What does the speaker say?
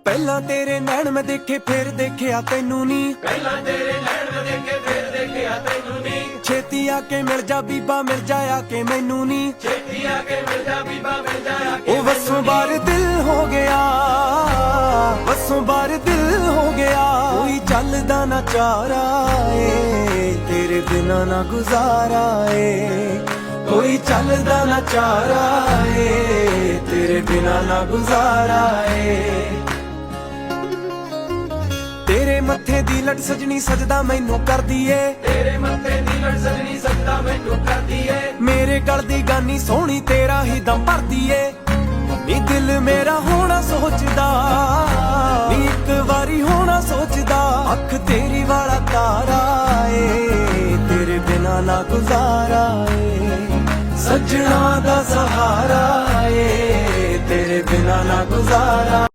ਪਹਿਲਾਂ ਤੇਰੇ ਨੈਣ ਮੈਂ ਦੇਖੇ ਫਿਰ ਦੇਖਿਆ ਤੈਨੂੰ ਨੀ, ਪਹਿਲਾਂ ਤੇਰੇ ਨੈਣ ਮੈਂ ਦੇਖੇ ਫਿਰ ਦੇਖਿਆ ਤੈਨੂੰ ਨੀ। ਛੇਤੀ ਆ ਕੇ ਮਿਲ ਜਾ ਬੀਬਾ ਮਿਲ ਜਾ ਆ ਕੇ ਮੈਨੂੰ ਨੀ, ਛੇਤੀ ਆ ਕੇ ਮਿਲ ਜਾ ਬੀਬਾ ਮਿਲ ਜਾ ਆ ਕੇ ਉਹ ਵਸੋਂ ਬਾਰ ਦਿਲ ਹੋ ਗਿਆ, ਵਸੋਂ ਬਾਰ ਦਿਲ ਹੋ ਗਿਆ। ਕੋਈ ਚੱਲਦਾ ਨਾ ਚਾਰਾ ਏ ਤੇਰੇ ਬਿਨਾ ਨਾ ਗੁਜ਼ਾਰਾ ਏ, ਕੋਈ ਚੱਲਦਾ ਨਾ ਚਾਰਾ ਏ ਤੇਰੇ ਬਿਨਾ ਨਾ ਗੁਜ਼ਾਰਾ ਏ। ਤੇਰੇ ਮੱਥੇ ਦੀ ਲਟ ਸਜਣੀ ਸਜਦਾ ਮੈਨੂੰ ਕਰਦੀ ਏ, ਤੇਰੇ ਮੱਥੇ ਦੀ ਲੜ ਸਜਣੀ ਸਜਦਾ ਮੈਨੂੰ ਕਰਦੀ ਏ। ਮੇਰੇ ਗਲ ਦੀ ਗਾਨੀ ਸੋਹਣੀ ਤੇਰਾ ਹੀ ਦਮ ਭਰਦੀ ਏ। ਨੀ ਦਿਲ ਮੇਰਾ ਹੋਣਾ ਸੋਚਦਾ, ਨੀ ਇੱਕ ਵਾਰੀ ਹੋਣਾ ਸੋਚਦਾ। ਅੱਖ ਤੇਰੀ ਵਾਲਾ ਤਾਰਾ ਏ ਤੇਰੇ ਬਿਨਾ ਨਾ ਗੁਜ਼ਾਰਾ ਏ, ਸੱਜਣਾ ਦਾ ਸਹਾਰਾ ਏ ਤੇਰੇ ਬਿਨਾ ਨਾ ਗੁਜ਼ਾਰਾ।